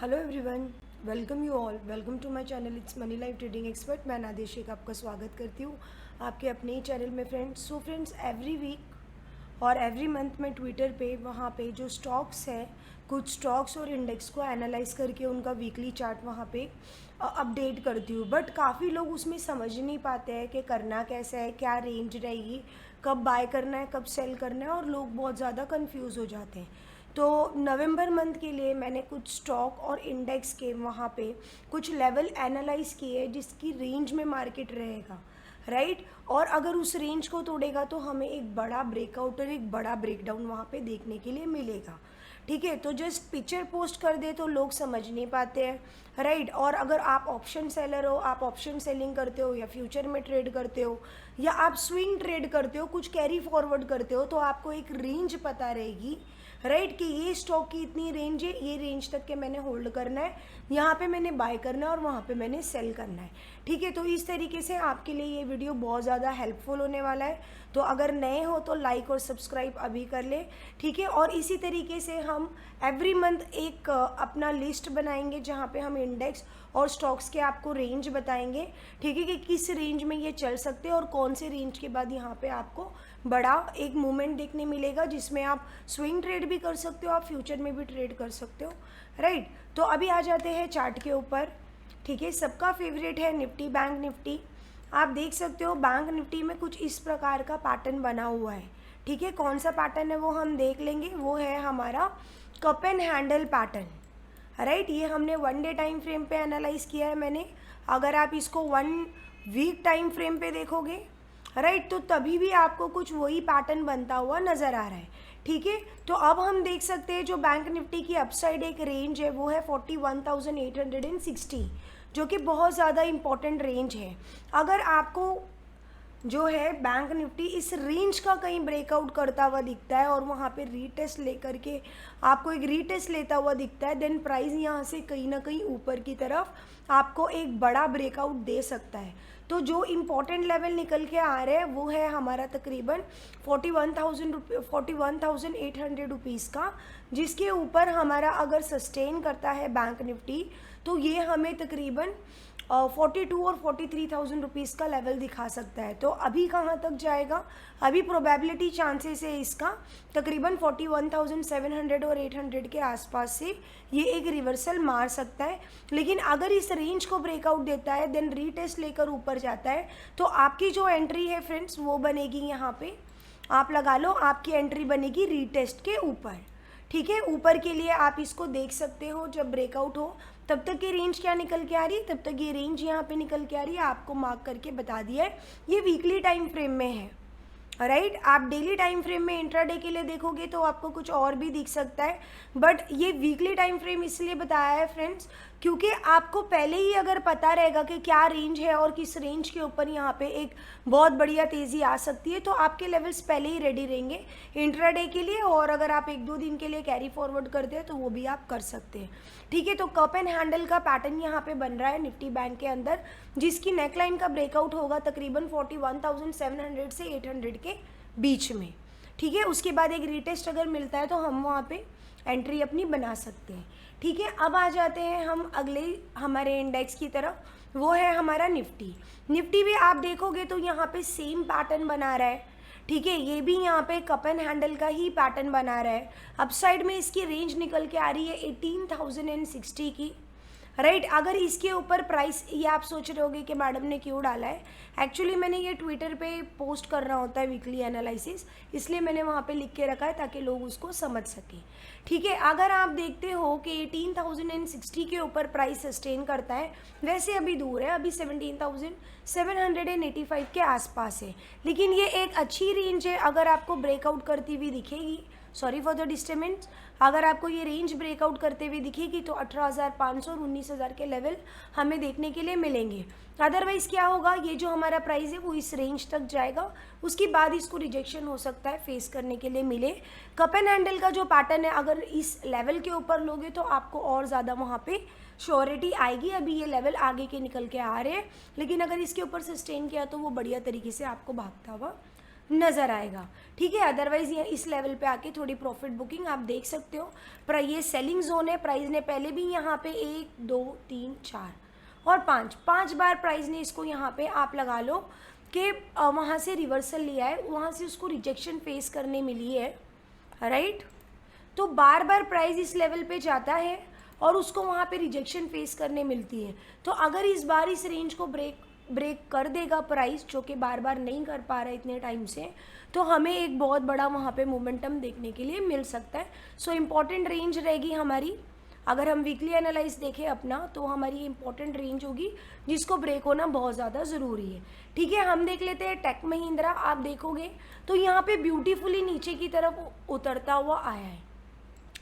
Hello everyone, welcome you all. Welcome to my channel it's money life trading expert. मैं नादिया शेख आपका स्वागत करती हूँ आपके अपने ही चैनल में friends. So friends, every week और एवरी मंथ में ट्विटर पे वहाँ पे जो स्टॉक्स है, कुछ स्टॉक्स और इंडेक्स को एनालाइज करके उनका वीकली चार्ट वहाँ पे अपडेट करती हूँ। बट काफ़ी लोग उसमें समझ नहीं पाते हैं कि करना कैसा है, क्या रेंज रहेगी, कब बाय करना है, कब सेल करना है, और लोग बहुत ज़्यादा कंफ्यूज हो जाते हैं। तो नवंबर मंथ के लिए मैंने कुछ स्टॉक और इंडेक्स के वहाँ पे कुछ लेवल एनालाइज किए जिसकी रेंज में मार्केट रहेगा, राइट। और अगर उस रेंज को तोड़ेगा तो हमें एक बड़ा ब्रेकआउट और एक बड़ा ब्रेकडाउन वहाँ पे देखने के लिए मिलेगा, ठीक है। तो जस्ट पिक्चर पोस्ट कर दे तो लोग समझ नहीं पाते हैं, राइट। और अगर आप ऑप्शन सेलर हो, आप ऑप्शन सेलिंग करते हो या फ्यूचर में ट्रेड करते हो या आप स्विंग ट्रेड करते हो, कुछ कैरी फॉरवर्ड करते हो, तो आपको एक रेंज पता रहेगी, राइट, कि ये स्टॉक की इतनी रेंज है, ये रेंज तक के मैंने होल्ड करना है, यहाँ पे मैंने बाय करना है और वहाँ पे मैंने सेल करना है, ठीक है। तो इस तरीके से आपके लिए ये वीडियो बहुत ज़्यादा हेल्पफुल होने वाला है। तो अगर नए हो तो लाइक और सब्सक्राइब अभी कर ले, ठीक है। और इसी तरीके से हम एवरी मंथ एक अपना लिस्ट बनाएंगे जहाँ पे हम इंडेक्स और स्टॉक्स के आपको रेंज बताएंगे, ठीक है, कि किस रेंज में ये चल सकते हैं और कौन से रेंज के बाद यहाँ पे आपको बड़ा एक मूवमेंट देखने मिलेगा जिसमें आप स्विंग ट्रेड भी कर सकते हो, आप फ्यूचर में भी ट्रेड कर सकते हो, राइट। तो अभी आ जाते हैं चार्ट के ऊपर, ठीक है। सबका फेवरेट है निफ्टी, बैंक निफ्टी। आप देख सकते हो बैंक निफ्टी में कुछ इस प्रकार का पैटर्न बना हुआ है, ठीक है। कौन सा पैटर्न है वो हम देख लेंगे। वो है हमारा cup and handle pattern, right. ये हमने 1 डे टाइम फ्रेम पे एनालाइज किया है मैंने। अगर आप इसको 1 वीक टाइम फ्रेम पे देखोगे, राइट, तो तभी भी आपको कुछ वही पैटर्न बनता हुआ नज़र आ रहा है, ठीक है। तो अब हम देख सकते हैं जो बैंक निफ्टी की अपसाइड एक रेंज है वो है 41,860, जो कि बहुत ज़्यादा इंपॉर्टेंट रेंज है। अगर आपको जो है बैंक निफ्टी इस रेंज का कहीं ब्रेकआउट करता हुआ दिखता है और वहाँ पे रीटेस्ट लेकर के आपको एक रीटेस्ट लेता हुआ दिखता है, देन प्राइस यहाँ से कहीं ना कहीं ऊपर की तरफ आपको एक बड़ा ब्रेकआउट दे सकता है। तो जो इम्पोर्टेंट लेवल निकल के आ रहे हैं वो है हमारा तकरीबन 41,800 रुपीज़ का, जिसके ऊपर हमारा अगर सस्टेन करता है बैंक निफ्टी तो ये हमें तकरीबन 42 और 43,000 रुपीज़ का लेवल दिखा सकता है। तो अभी कहाँ तक जाएगा, अभी प्रोबेबिलिटी चांसेस है इसका तकरीबन 41,700 और 800 के आसपास से ये एक रिवर्सल मार सकता है। लेकिन अगर इस रेंज को ब्रेकआउट देता है, देन रीटेस्ट लेकर ऊपर जाता है, तो आपकी जो एंट्री है फ्रेंड्स वो बनेगी, यहाँ पे आप लगा लो, आपकी एंट्री बनेगी रीटेस्ट के ऊपर, ठीक है। ऊपर के लिए आप इसको देख सकते हो, जब ब्रेकआउट हो तब तक ये रेंज क्या निकल के आ रही है, तब तक ये रेंज यहाँ पे निकल के आ रही है, आपको मार्क करके बता दिया है। ये वीकली टाइम फ्रेम में है, राइट। आप डेली टाइम फ्रेम में इंट्राडे के लिए देखोगे तो आपको कुछ और भी दिख सकता है, बट ये वीकली टाइम फ्रेम इसलिए बताया है फ्रेंड्स क्योंकि आपको पहले ही अगर पता रहेगा कि क्या रेंज है और किस रेंज के ऊपर यहाँ पे एक बहुत बढ़िया तेज़ी आ सकती है, तो आपके लेवल्स पहले ही रेडी रहेंगे इंट्राडे के लिए। और अगर आप 1-2 दिन के लिए कैरी फॉरवर्ड करते हैं तो वो भी आप कर सकते हैं, ठीक है। तो कप एंड हैंडल का पैटर्न यहाँ पे बन रहा है निफ्टी बैंक के अंदर, जिसकी नेकलाइन का ब्रेकआउट होगा तकरीबन 41,700 से 800 के बीच में, ठीक है। उसके बाद एक रीटेस्ट अगर मिलता है तो हम वहाँ पे एंट्री अपनी बना सकते हैं, ठीक है। अब आ जाते हैं हम अगले हमारे इंडेक्स की तरफ, वो है हमारा निफ्टी। निफ्टी भी आप देखोगे तो यहाँ पे सेम पैटर्न बना रहा है, ठीक है। ये भी यहाँ पे कप एंड हैंडल का ही पैटर्न बना रहा है। अपसाइड में इसकी रेंज निकल के आ रही है 18,060 की, राइट। अगर इसके ऊपर प्राइस, ये आप सोच रहे होगे कि मैडम ने क्यों डाला है, एक्चुअली मैंने ये ट्विटर पे पोस्ट करना होता है वीकली एनालिसिस, इसलिए मैंने वहाँ पे लिख के रखा है ताकि लोग उसको समझ सकें, ठीक है। अगर आप देखते हो कि 18,060 के ऊपर प्राइस सस्टेन करता है, वैसे अभी दूर है, अभी 17,785 के आसपास है, लेकिन ये एक अच्छी रेंज है। अगर आपको ब्रेकआउट करती हुई दिखेगी, सॉरी फॉर द डिस्टर्बेंस, अगर आपको ये रेंज ब्रेकआउट करते हुए दिखेगी तो 18,500 और 19,000 के लेवल हमें देखने के लिए मिलेंगे। अदरवाइज़ क्या होगा, ये जो हमारा प्राइस है वो इस रेंज तक जाएगा, उसके बाद इसको रिजेक्शन हो सकता है, फेस करने के लिए मिले। कप एंड हैंडल का जो पैटर्न है, अगर इस लेवल के ऊपर लोगे तो आपको और ज़्यादा वहाँ पे श्योरिटी आएगी। अभी ये लेवल आगे के निकल के आ रहे हैं, लेकिन अगर इसके ऊपर सस्टेन किया तो वो बढ़िया तरीके से आपको भागता हुआ नज़र आएगा। ठीक है, अदरवाइज ये इस लेवल पे आके थोड़ी प्रॉफिट बुकिंग आप देख सकते हो। पर ये सेलिंग जोन है, प्राइस ने पहले भी यहाँ पे 1 2 3 4 और 5 बार प्राइस ने इसको यहाँ पे आप लगा लो कि वहाँ से रिवर्सल लिया है, वहाँ से उसको रिजेक्शन फेस करने मिली है, राइट। तो बार बार प्राइस इस लेवल पे जाता है और उसको वहाँ पे रिजेक्शन फेस करने मिलती है। तो अगर इस बार इस रेंज को ब्रेक कर देगा प्राइस, जो कि बार बार नहीं कर पा रहा है इतने टाइम से, तो हमें एक बहुत बड़ा वहाँ पे मोमेंटम देखने के लिए मिल सकता है। सो इम्पॉर्टेंट रेंज रहेगी हमारी, अगर हम वीकली एनालाइज देखें अपना, तो हमारी इंपॉर्टेंट रेंज होगी जिसको ब्रेक होना बहुत ज़्यादा ज़रूरी है। ठीक है, हम देख लेते हैं टेक महिंद्रा। आप देखोगे तो यहाँ पे ब्यूटीफुली नीचे की तरफ उतरता हुआ आया है,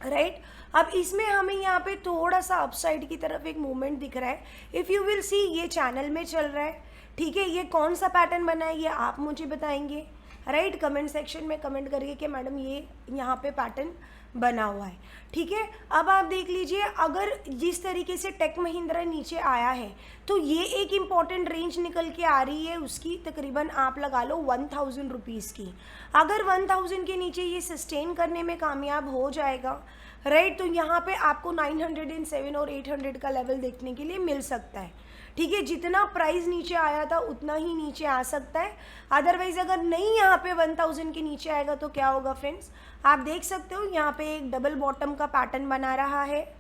राइट। अब इसमें हमें यहाँ पे थोड़ा सा अपसाइड की तरफ एक मूवमेंट दिख रहा है। इफ़ यू विल सी, ये चैनल में चल रहा है। ठीक है, ये कौन सा पैटर्न बना है ये आप मुझे बताएंगे, राइट। कमेंट सेक्शन में कमेंट करिए कि मैडम ये यहाँ पे पैटर्न बना हुआ है। ठीक है, अब आप देख लीजिए, अगर जिस तरीके से टेक महिंद्रा नीचे आया है तो ये एक इम्पॉर्टेंट रेंज निकल के आ रही है उसकी, तकरीबन आप लगा लो 1000 रुपीज़ की। अगर 1000 के नीचे ये सस्टेन करने में कामयाब हो जाएगा, राइट, तो यहाँ पे आपको 907 और 800 का लेवल देखने के लिए मिल सकता है। ठीक है, जितना प्राइस नीचे आया था उतना ही नीचे आ सकता है। अदरवाइज अगर नहीं यहाँ पे 1000 के नीचे आएगा तो क्या होगा फ्रेंड्स, आप देख सकते हो यहाँ पे एक डबल बॉटम का पैटर्न बना रहा है,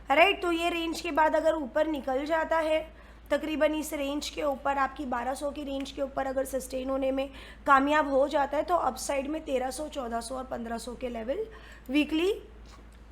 राइट। तो ये रेंज के बाद अगर ऊपर निकल जाता है, तकरीबन इस रेंज के ऊपर, आपकी 1200 की रेंज के ऊपर अगर सस्टेन होने में कामयाब हो जाता है, तो अपसाइड में 1300, 1400 और 1500 के लेवल वीकली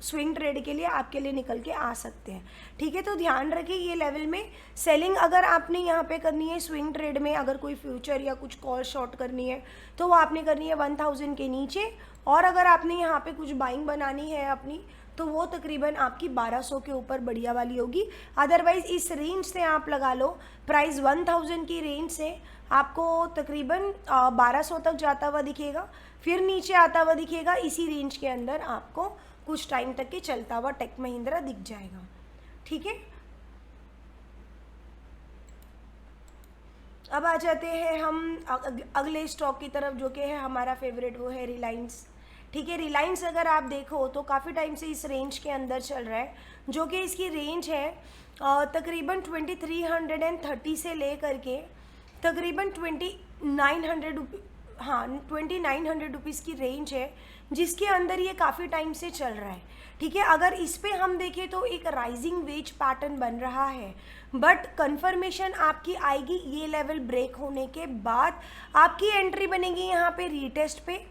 स्विंग ट्रेड के लिए आपके लिए निकल के आ सकते हैं। ठीक है, तो ध्यान रखिए ये लेवल में सेलिंग अगर आपने यहाँ पे करनी है स्विंग ट्रेड में, अगर कोई फ्यूचर या कुछ कॉल शॉर्ट करनी है तो वो आपने करनी है 1000 के नीचे, और अगर आपने यहाँ पे कुछ बाइंग बनानी है अपनी, तो वो तकरीबन आपकी 1200 के ऊपर बढ़िया वाली होगी। अदरवाइज इस रेंज से आप लगा लो, प्राइस 1000 की रेंज से आपको तकरीबन 1200 तक जाता हुआ दिखेगा, फिर नीचे आता हुआ दिखेगा। इसी रेंज के अंदर आपको कुछ टाइम तक के चलता हुआ टेक महिंद्रा दिख जाएगा। ठीक है, अब आ जाते हैं हम अगले स्टॉक की तरफ, जो कि है हमारा फेवरेट, वो है रिलायंस। ठीक है, रिलायंस अगर आप देखो तो काफ़ी टाइम से इस रेंज के अंदर चल रहा है, जो कि इसकी रेंज है तकरीबन 2330 से ले करके तकरीबन 2900 रुपीज़ की रेंज है, जिसके अंदर ये काफ़ी टाइम से चल रहा है। ठीक है, अगर इस पे हम देखें तो एक राइजिंग वेज पैटर्न बन रहा है, बट कंफर्मेशन आपकी आएगी ये लेवल ब्रेक होने के बाद। आपकी एंट्री बनेगी यहाँ पे रीटेस्ट पे,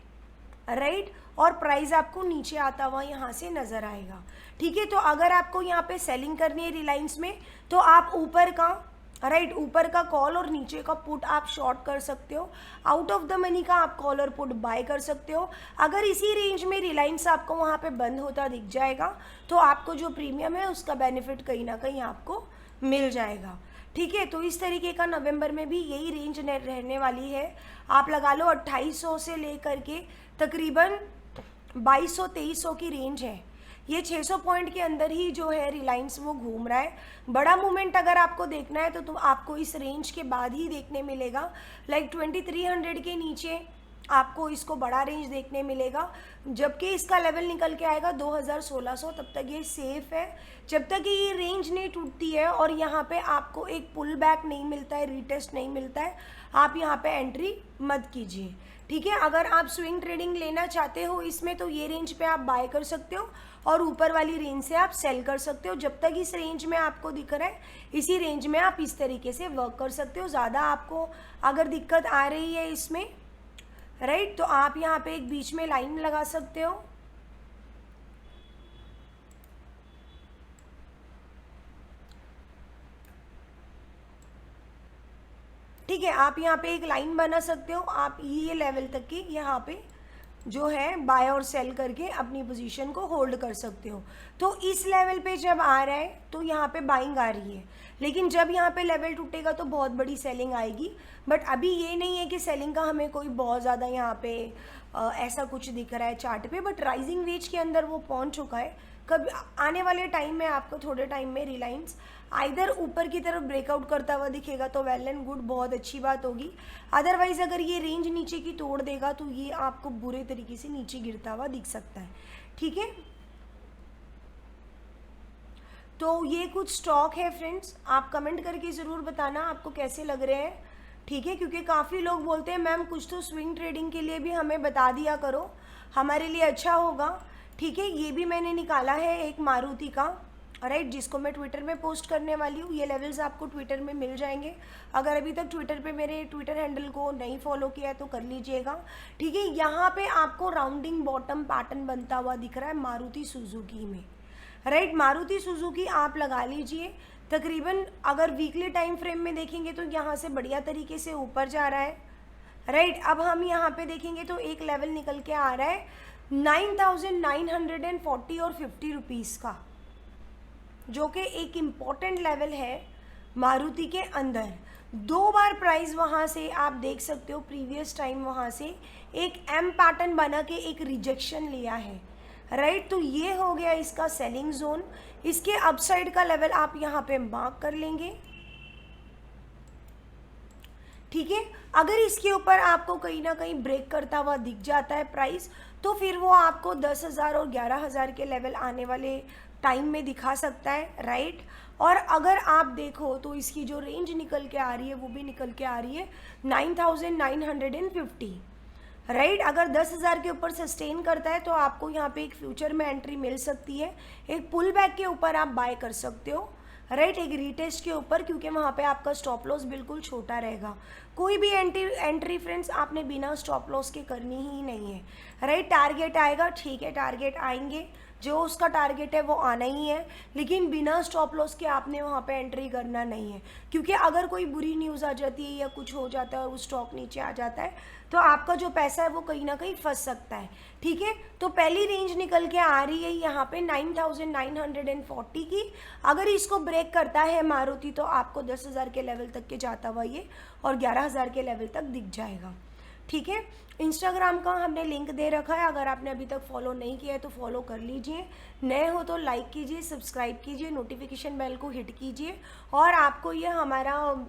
राइट, और प्राइस आपको नीचे आता हुआ यहाँ से नज़र आएगा। ठीक है, तो अगर आपको यहाँ पे सेलिंग करनी है रिलायंस में, तो आप ऊपर का, राइट, ऊपर का कॉल और नीचे का पुट आप शॉर्ट कर सकते हो। आउट ऑफ द मनी का आप कॉल और पुट बाय कर सकते हो। अगर इसी रेंज में रिलायंस आपको वहाँ पे बंद होता दिख जाएगा, तो आपको जो प्रीमियम है उसका बेनिफिट कहीं ना कहीं आपको मिल जाएगा। ठीक है, तो इस तरीके का नवंबर में भी यही रेंज रहने वाली है। आप लगा लो 2800 से लेकर के तकरीबन 2200-2300 की रेंज है। ये 600 पॉइंट के अंदर ही जो है रिलायंस वो घूम रहा है। बड़ा मूवमेंट अगर आपको देखना है तो आपको इस रेंज के बाद ही देखने मिलेगा, लाइक 2300 के नीचे आपको इसको बड़ा रेंज देखने मिलेगा, जबकि इसका लेवल निकल के आएगा 2600, तब तक ये सेफ है। जब तक ये रेंज नहीं टूटती है और यहाँ पे आपको एक पुल बैक नहीं मिलता है, रीटेस्ट नहीं मिलता है, आप यहाँ पे एंट्री मत कीजिए। ठीक है, अगर आप स्विंग ट्रेडिंग लेना चाहते हो इसमें, तो ये रेंज पे आप बाय कर सकते हो और ऊपर वाली रेंज से आप सेल कर सकते हो। जब तक इस रेंज में आपको दिख रहा है, इसी रेंज में आप इस तरीके से वर्क कर सकते हो। ज़्यादा आपको अगर दिक्कत आ रही है इसमें, राइट, तो आप यहाँ पे एक बीच में लाइन लगा सकते हो। ठीक है, आप यहाँ पे एक लाइन बना सकते हो, आप ये लेवल तक की यहाँ पे जो है बाय और सेल करके अपनी पोजीशन को होल्ड कर सकते हो। तो इस लेवल पे जब आ रहा है तो यहाँ पे बाइंग आ रही है, लेकिन जब यहाँ पे लेवल टूटेगा तो बहुत बड़ी सेलिंग आएगी। बट अभी ये नहीं है कि सेलिंग का हमें कोई बहुत ज़्यादा यहाँ पे ऐसा कुछ दिख रहा है चार्ट पे, बट राइजिंग वेज के अंदर वो पहुँच चुका है। कभी आने वाले टाइम में आपको थोड़े टाइम में रिलायंस आइदर ऊपर की तरफ ब्रेकआउट करता हुआ दिखेगा तो वेल एंड गुड, बहुत अच्छी बात होगी। अदरवाइज अगर ये रेंज नीचे की तोड़ देगा तो ये आपको बुरे तरीके से नीचे गिरता हुआ दिख सकता है, ठीक है। तो ये कुछ स्टॉक है फ्रेंड्स, आप कमेंट करके ज़रूर बताना आपको कैसे लग रहे हैं, ठीक है। क्योंकि काफ़ी लोग बोलते हैं मैम कुछ तो स्विंग ट्रेडिंग के लिए भी हमें बता दिया करो, हमारे लिए अच्छा होगा, ठीक है। ये भी मैंने निकाला है एक मारुति का, राइट, जिसको मैं ट्विटर में पोस्ट करने वाली हूँ। ये लेवल्स आपको ट्विटर में मिल जाएंगे। अगर अभी तक ट्विटर पे मेरे ट्विटर हैंडल को नहीं फॉलो किया है तो कर लीजिएगा, ठीक है। यहाँ पे आपको राउंडिंग बॉटम पैटर्न बनता हुआ दिख रहा है मारुति सुजुकी में, राइट। मारुति सुजुकी आप लगा लीजिए, तकरीबन अगर वीकली टाइम फ्रेम में देखेंगे तो यहाँ से बढ़िया तरीके से ऊपर जा रहा है, राइट। अब हम यहाँ पे देखेंगे तो एक लेवल निकल के आ रहा है 9,940 और 50 रुपीज़ का, जो कि एक इम्पॉर्टेंट लेवल है मारुति के अंदर। 2 बार प्राइस वहाँ से आप देख सकते हो, प्रीवियस टाइम वहाँ से एक एम पैटर्न बना के एक रिजेक्शन लिया है, राइट। तो ये हो गया इसका सेलिंग जोन। इसके अपसाइड का लेवल आप यहाँ पे मार्क कर लेंगे, ठीक है। अगर इसके ऊपर आपको कहीं ना कहीं ब्रेक करता हुआ दिख जाता है प्राइस, तो फिर वो आपको 10,000 और 11,000 के लेवल आने वाले टाइम में दिखा सकता है, राइट। और अगर आप देखो तो इसकी जो रेंज निकल के आ रही है वो भी निकल के आ रही है 9,950, राइट। अगर 10,000 के ऊपर सस्टेन करता है तो आपको यहाँ पे एक फ्यूचर में एंट्री मिल सकती है, एक पुल बैक के ऊपर आप बाय कर सकते हो, राइट, एक रीटेस्ट के ऊपर, क्योंकि वहाँ पे आपका स्टॉप लॉस बिल्कुल छोटा रहेगा। कोई भी एंट्री फ्रेंड्स आपने बिना स्टॉप लॉस के करनी ही नहीं है, राइट। टारगेट आएगा, ठीक है, टारगेट आएंगे, जो उसका टारगेट है वो आना ही है, लेकिन बिना स्टॉप लॉस के आपने वहाँ पे एंट्री करना नहीं है। क्योंकि अगर कोई बुरी न्यूज़ आ जाती है या कुछ हो जाता है और वो स्टॉक नीचे आ जाता है तो आपका जो पैसा है वो कहीं ना कहीं फंस सकता है, ठीक है। तो पहली रेंज निकल के आ रही है यहाँ पे 9,940 की। अगर इसको ब्रेक करता है मारुति तो आपको 10,000 के लेवल तक के जाता हुआ ये और 11,000 के लेवल तक दिख जाएगा, ठीक है। इंस्टाग्राम का हमने लिंक दे रखा है, अगर आपने अभी तक फॉलो नहीं किया है तो फॉलो कर लीजिए। नए हो तो लाइक कीजिए, सब्सक्राइब कीजिए, नोटिफिकेशन बेल को हिट कीजिए। और आपको ये हमारा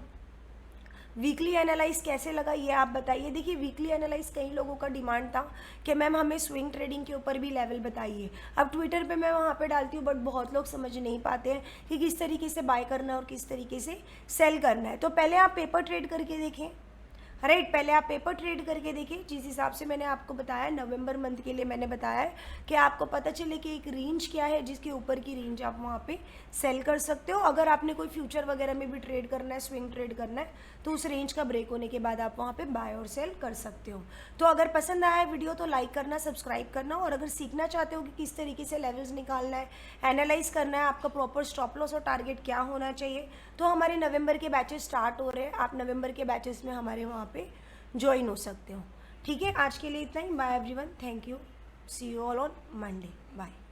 वीकली एनालाइज कैसे लगा ये आप बताइए। देखिए वीकली एनालाइज कई लोगों का डिमांड था कि मैम हमें स्विंग ट्रेडिंग के ऊपर भी लेवल बताइए। अब ट्विटर पे मैं वहाँ पे डालती हूँ, बट बहुत लोग समझ नहीं पाते हैं कि किस तरीके से बाय करना है और किस तरीके से सेल करना है। तो पहले आप पेपर ट्रेड करके देखें, राइट, पहले आप पेपर ट्रेड करके देखिए। जिस हिसाब से मैंने आपको बताया नवंबर मंथ के लिए मैंने बताया है कि आपको पता चले कि एक रेंज क्या है जिसके ऊपर की रेंज आप वहाँ पे सेल कर सकते हो। अगर आपने कोई फ्यूचर वगैरह में भी ट्रेड करना है, स्विंग ट्रेड करना है, तो उस रेंज का ब्रेक होने के बाद आप वहाँ पे बाय और सेल कर सकते हो। तो अगर पसंद आया है वीडियो तो लाइक करना, सब्सक्राइब करना। और अगर सीखना चाहते हो कि किस तरीके से लेवल्स निकालना है, एनालाइज करना है, आपका प्रॉपर स्टॉप लॉस और टारगेट क्या होना चाहिए, तो हमारे नवंबर के बैचेस स्टार्ट हो रहे हैं। आप नवंबर के बैचेस में हमारे वहाँ पे ज्वाइन हो सकते हो, ठीक है। आज के लिए इतना ही, bye everyone, thank you, see you all on Monday, bye.